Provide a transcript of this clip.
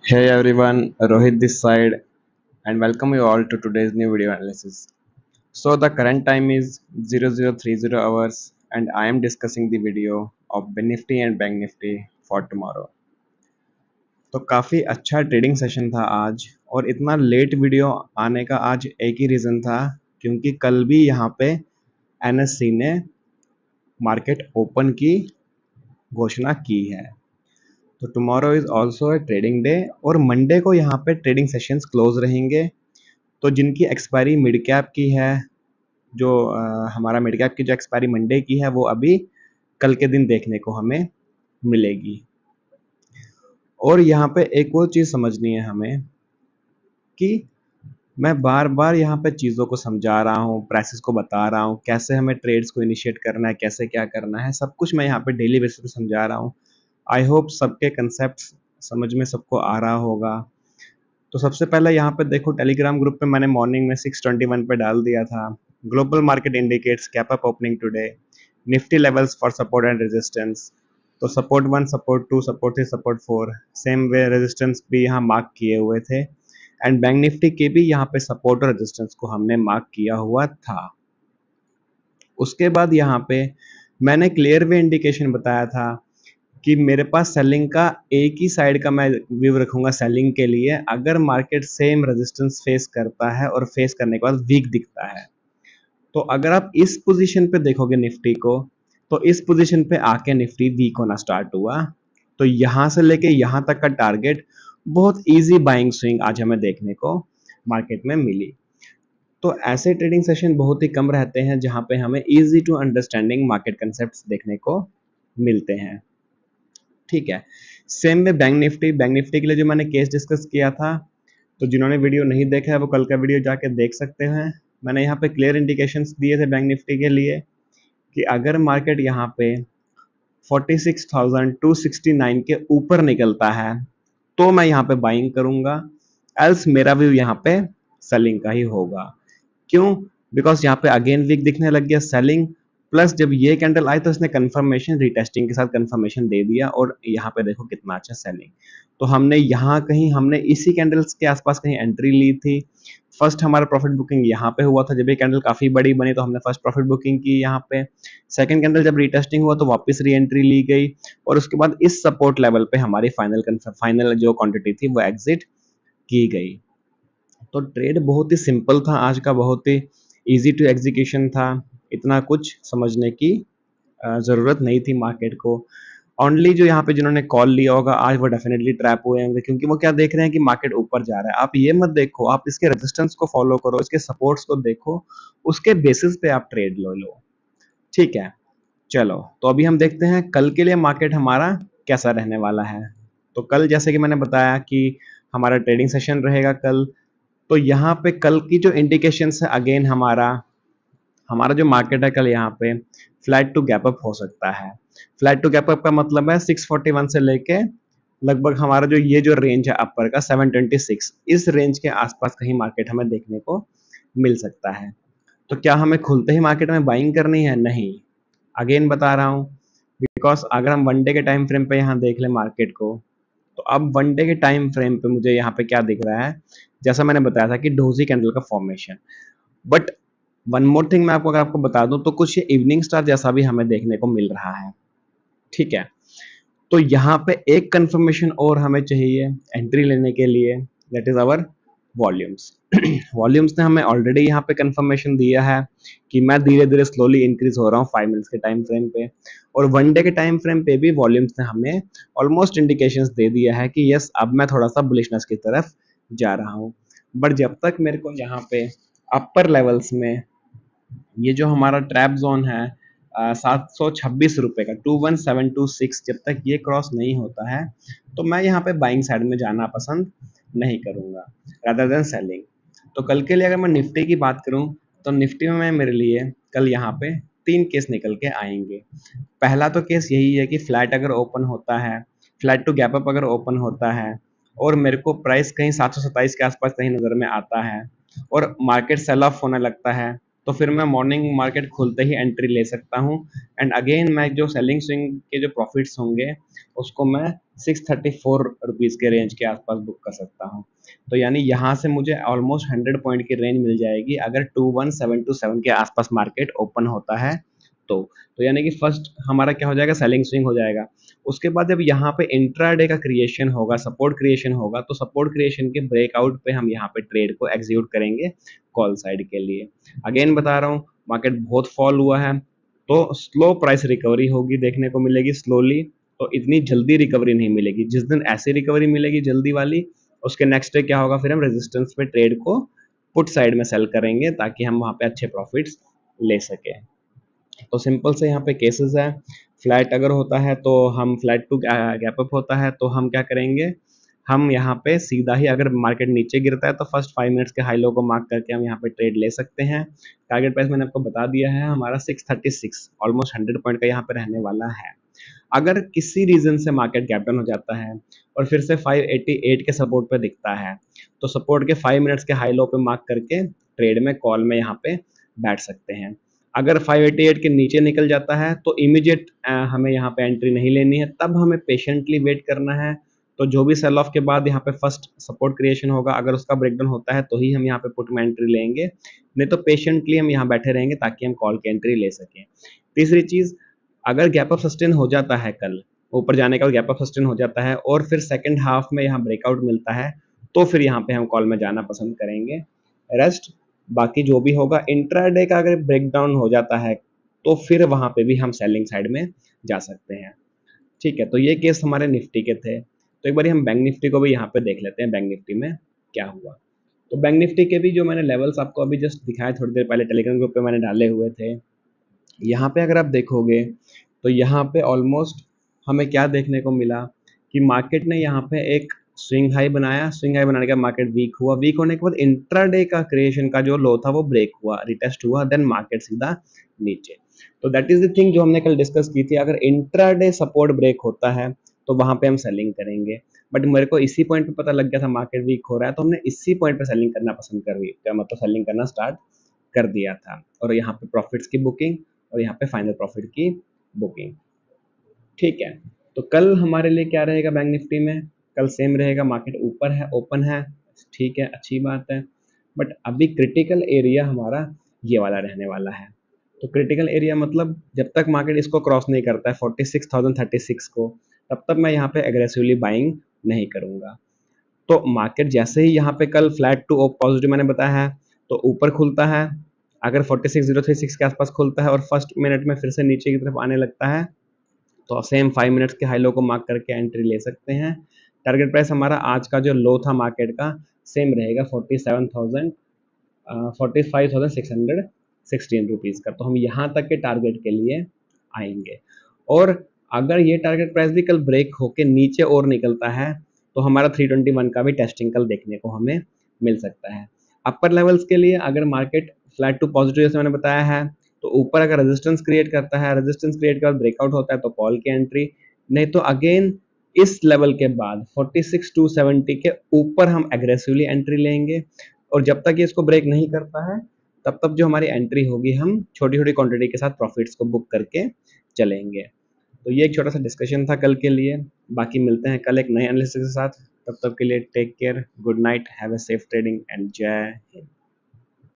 Hey everyone, Rohit this side, and welcome you all to today's new video analysis. So the current time is 0030 hours, and I am discussing the video of Nifty and Bank Nifty for tomorrow. तो काफ़ी अच्छा trading session था आज, और इतना late video आने का आज एक ही रीज़न था, क्योंकि कल भी यहाँ पे एनएससी ने मार्केट ओपन की घोषणा की है। तो tomorrow is also a trading day, और मंडे को यहाँ पे ट्रेडिंग सेशंस क्लोज रहेंगे। तो जिनकी एक्सपायरी मिड कैप की है, जो हमारा मिड कैप की जो एक्सपायरी मंडे की है, वो अभी कल के दिन देखने को हमें मिलेगी। और यहाँ पे एक और चीज़ समझनी है हमें कि मैं बार बार यहाँ पे चीज़ों को समझा रहा हूँ, प्राइसेस को बता रहा हूँ, कैसे हमें ट्रेड्स को इनिशिएट करना है, कैसे क्या करना है, सब कुछ मैं यहाँ पे डेली बेसिस पे समझा रहा हूँ। आई होप सबके कंसेप्ट समझ में सबको आ रहा होगा। तो सबसे पहले यहाँ पे देखो, टेलीग्राम ग्रुप पे मैंने मॉर्निंग में 6:21 पे डाल दिया था, global market indicates gap up opening today, Nifty levels for support and resistance. तो support 1, support 2, support 3, support 4, same way resistance भी यहाँ मार्क किए हुए थे, एंड बैंक निफ्टी के भी यहाँ पे सपोर्ट और रेजिस्टेंस को हमने मार्क किया हुआ था। उसके बाद यहाँ पे मैंने क्लियर वे इंडिकेशन बताया था कि मेरे पास सेलिंग का एक ही साइड का मैं व्यू रखूंगा सेलिंग के लिए, अगर मार्केट सेम रेजिस्टेंस फेस करता है और फेस करने के बाद वीक दिखता है। तो अगर आप इस पोजीशन पे देखोगे निफ्टी को, तो इस पोजीशन पे आके निफ्टी वीक होना स्टार्ट हुआ। तो यहां से लेके यहां तक का टारगेट, बहुत इजी बाइंग स्विंग आज हमें देखने को मार्केट में मिली। तो ऐसे ट्रेडिंग सेशन बहुत ही कम रहते हैं जहां पे हमें easy to understanding market concepts देखने को मिलते हैं। ठीक है, सेम में बैंक निफ्टी के लिए जो मैंने केस डिस्कस किया था, तो जिन्होंने वीडियो नहीं देखा है वो कल का वीडियो जाके देख सकते हैं। मैंने यहाँ पे क्लियर इंडिकेशंस दिए थे बैंक निफ्टी के लिए कि अगर मार्केट यहाँ पे 46,269 के ऊपर निकलता है तो मैं यहाँ पे बाइंग करूंगा, एल्स मेरा व्यू यहाँ पे सेलिंग का ही होगा। क्यों? बिकॉज यहाँ पे अगेन वीक दिखने लग गया सेलिंग, प्लस जब ये कैंडल आई तो इसने कंफर्मेशन रीटेस्टिंग के साथ कंफर्मेशन दे दिया, और यहाँ पे देखो कितना अच्छा सेलिंग। तो हमने यहाँ कहीं हमने इसी कैंडल्स के आसपास कहीं एंट्री ली थी। फर्स्ट हमारा प्रॉफिट बुकिंग यहाँ पे हुआ था, जब ये कैंडल काफी बड़ी बनी तो हमने फर्स्ट प्रॉफिट बुकिंग की यहाँ पे। सेकंड कैंडल जब रीटेस्टिंग हुआ तो वापस री एंट्री ली गई, और उसके बाद इस सपोर्ट लेवल पे हमारी फाइनल जो क्वांटिटी थी वो एग्जिट की गई। तो ट्रेड बहुत ही सिंपल था आज का, बहुत ही इजी टू एग्जीक्यूशन था, इतना कुछ समझने की ज़रूरत नहीं थी मार्केट को। ओनली जो यहाँ पे जिन्होंने कॉल लिया होगा आज वो डेफिनेटली ट्रैप हुए होंगे, क्योंकि वो क्या देख रहे हैं कि मार्केट ऊपर जा रहा है। आप ये मत देखो, आप इसके रेजिस्टेंस को फॉलो करो, इसके सपोर्ट्स को देखो, उसके बेसिस पे आप ट्रेड लो। ठीक है, चलो तो अभी हम देखते हैं कल के लिए मार्केट हमारा कैसा रहने वाला है। तो कल जैसे कि मैंने बताया कि हमारा ट्रेडिंग सेशन रहेगा कल। तो यहाँ पे कल की जो इंडिकेशन है, अगेन हमारा हमारा जो मार्केट है कल यहाँ पे फ्लैट टू गैप अप हो सकता है। फ्लैट टू गैप अप का मतलब है 641 से लेके लगभग हमारा जो ये जो रेंज है अपर का 726, इस रेंज के आसपास कहीं मार्केट हमें देखने को मिल सकता है। तो क्या हमें खुलते ही मार्केट में बाइंग करनी है? नहीं, अगेन बता रहा हूँ, बिकॉज अगर हम वन डे के टाइम फ्रेम पे यहाँ देख लें मार्केट को, तो अब वन डे के टाइम फ्रेम पे मुझे यहाँ पे क्या दिख रहा है, जैसा मैंने बताया था कि डोजी कैंडल का formation. But one more thing मैं आपको अगर आपको बता दूं, तो कुछ ये इवनिंग स्टार जैसा भी हमें देखने को मिल रहा है। ठीक है, तो यहाँ पे एक कंफर्मेशन और हमें चाहिए एंट्री लेने के लिए, that is our volumes. Volumes ने हमें ऑलरेडी यहाँ पे कंफर्मेशन दिया है कि मैं धीरे धीरे स्लोली इंक्रीज हो रहा हूँ 5 मिनट्स के टाइम फ्रेम पे, और वन डे के टाइम फ्रेम पे भी वॉल्यूम्स ने हमें ऑलमोस्ट इंडिकेशंस दे दिया है कि यस, अब मैं थोड़ा सा बुलिशनेस की तरफ जा रहा हूँ। बट जब तक मेरे को यहाँ पे अपर लेवल्स में ये जो हमारा ट्रैप जोन है 726 रुपए का 21726, जब तक ये क्रॉस नहीं होता है तो मैं यहाँ पे बाइंग साइड में जाना पसंद नहीं करूंगा रादर देन सेलिंग। तो कल के लिए अगर मैं निफ्टी की बात करूं, तो निफ्टी में मेरे लिए कल यहाँ पे 3 केस निकल के आएंगे। पहला तो केस यही है कि फ्लैट अगर ओपन होता है, फ्लैट टू गैप अप अगर ओपन होता है, और मेरे को प्राइस कहीं 727 के आसपास कहीं नजर में आता है, और मार्केट सेल ऑफ होने लगता है, तो फिर मैं मॉर्निंग मार्केट खुलते ही एंट्री ले सकता हूँ। एंड अगेन मैं जो सेलिंग स्विंग के जो प्रॉफिट्स होंगे उसको मैं 634 रुपीज़ के रेंज के आसपास बुक कर सकता हूँ। तो यानी यहाँ से मुझे ऑलमोस्ट 100 पॉइंट की रेंज मिल जाएगी अगर 21727 के आसपास मार्केट ओपन होता है तो यानी कि फर्स्ट हमारा क्या हो जाएगा, सेलिंग स्विंग हो जाएगा। उसके बाद जब यहाँ पे इंट्राडे का क्रिएशन होगा, सपोर्ट क्रिएशन होगा, तो सपोर्ट क्रिएशन के ब्रेकआउट पे हम यहाँ पे ट्रेड को एग्जीक्यूट करेंगे कॉल साइड के लिए। अगेन बता रहा हूँ, मार्केट बहुत फॉल हुआ है तो स्लो प्राइस रिकवरी होगी, देखने को मिलेगी स्लोली, तो इतनी जल्दी रिकवरी नहीं मिलेगी। जिस दिन ऐसी रिकवरी मिलेगी जल्दी वाली, उसके नेक्स्ट डे क्या होगा, फिर हम रेजिस्टेंस पे ट्रेड को पुट साइड में सेल करेंगे ताकि हम वहाँ पे अच्छे प्रॉफिट्स ले सकें। तो सिंपल से यहाँ पे केसेस है, फ्लैट अगर होता है तो हम फ्लैट टू गैप अप होता है तो हम क्या करेंगे, हम यहाँ पे सीधा ही अगर मार्केट नीचे गिरता है तो फर्स्ट 5 मिनट्स के हाई लो को मार्क करके हम यहाँ पे ट्रेड ले सकते हैं। टारगेट प्राइस मैंने आपको बता दिया है हमारा 636, ऑलमोस्ट 100 पॉइंट का यहाँ पे रहने वाला है। अगर किसी रीजन से मार्केट गैप डाउन हो जाता है और फिर से 588 के सपोर्ट पे दिखता है तो सपोर्ट के 5 मिनट्स के हाई लो पे मार्क करके ट्रेड में कॉल में यहाँ पे बैठ सकते हैं। अगर 588 के नीचे निकल जाता है तो इमीडिएट हमें यहाँ पे एंट्री नहीं लेनी है, तब हमें पेशेंटली वेट करना है। तो जो भी सेल ऑफ के बाद यहाँ पे फर्स्ट सपोर्ट क्रिएशन होगा, अगर उसका ब्रेकडाउन होता है तो ही हम यहाँ पे पुट में एंट्री लेंगे, नहीं तो पेशेंटली हम यहाँ बैठे रहेंगे ताकि हम कॉल की एंट्री ले सकें। तीसरी चीज़, अगर गैप अप सस्टेन हो जाता है, कल ऊपर जाने का गैप अप सस्टेन हो जाता है और फिर सेकंड हाफ में यहाँ ब्रेकआउट मिलता है तो फिर यहाँ पे हम कॉल में जाना पसंद करेंगे। रेस्ट बाकी जो भी होगा, इंट्राडे का अगर ब्रेकडाउन हो जाता है तो फिर वहाँ पे भी हम सेलिंग साइड में जा सकते हैं। ठीक है, तो ये केस हमारे निफ्टी के थे। तो एक बार हम बैंक निफ्टी को भी यहाँ पे देख लेते हैं, बैंक निफ्टी में क्या हुआ। तो बैंक निफ्टी के भी जो मैंने लेवल्स आपको अभी जस्ट दिखाए थोड़ी देर पहले टेलीग्राम ग्रुप पे मैंने डाले हुए थे, यहाँ पे अगर आप देखोगे तो यहाँ पे ऑलमोस्ट हमें क्या देखने को मिला कि मार्केट ने यहाँ पे एक स्विंग हाई बनाया, स्विंग हाई बनाने के बाद मार्केट वीक हुआ, वीक होने के बाद इंट्राडे का क्रिएशन का जो लो था वो ब्रेक हुआ, रिटेस्ट हुआ, देन मार्केट सीधा नीचे। तो दैट इज द थिंग जो हमने कल डिस्कस की थी, अगर इंट्राडे सपोर्ट ब्रेक होता है तो वहां पे हम सेलिंग करेंगे। बट मेरे को इसी पॉइंट पे पता लग गया था मार्केट वीक हो रहा है, तो हमने इसी पॉइंट पे सेलिंग करना पसंद कर दिया, मतलब सेलिंग करना स्टार्ट कर दिया था, और यहाँ पे प्रॉफिट्स की बुकिंग और यहाँ पे फाइनल प्रॉफिट की बुकिंग। ठीक है, तो कल हमारे लिए क्या रहेगा बैंक निफ्टी में, कल सेम रहेगा, मार्केट ऊपर है, ओपन है, ठीक है, अच्छी बात है। बट अभी क्रिटिकल एरिया हमारा ये वाला रहने वाला है। तो क्रिटिकल एरिया मतलब जब तक मार्केट इसको क्रॉस नहीं करता है 46,036 को, तब तक मैं यहाँ पे एग्रेसिवली बाइंग नहीं करूँगा। तो मार्केट जैसे ही यहाँ पे कल फ्लैट टू पॉजिटिव मैंने बताया है, तो ऊपर खुलता है, अगर 46,036 के आसपास खुलता है और फर्स्ट मिनट में फिर से नीचे की तरफ आने लगता है तो सेम 5 मिनट्स के हाई लो को मार्क करके एंट्री ले सकते हैं। टारगेट प्राइस हमारा आज का जो लो था मार्केट का सेम रहेगा 45,616 रुपीज़ का, तो हम यहाँ तक के टारगेट के लिए आएंगे। और अगर ये टारगेट प्राइस भी कल ब्रेक होके नीचे और निकलता है तो हमारा 321 का भी टेस्टिंग कल देखने को हमें मिल सकता है। अपर लेवल्स के लिए अगर मार्केट फ्लैट टू पॉजिटिव जैसे मैंने बताया है, तो ऊपर अगर रेजिस्टेंस क्रिएट करता है, रेजिस्टेंस क्रिएट के बाद ब्रेकआउट होता है तो कॉल की एंट्री, नहीं तो अगेन इस लेवल के बाद 46,270 के ऊपर हम एग्रेसिवली एंट्री लेंगे। और जब तक ये इसको ब्रेक नहीं करता है तब तक जो हमारी एंट्री होगी हम छोटी छोटी क्वांटिटी के साथ प्रॉफिट्स को बुक करके चलेंगे। तो ये एक छोटा सा डिस्कशन था कल के लिए। बाकी मिलते हैं कल एक नए एनालिसिस के साथ, तब तक के लिए take care, good night, have a safe trading and जय हिंद।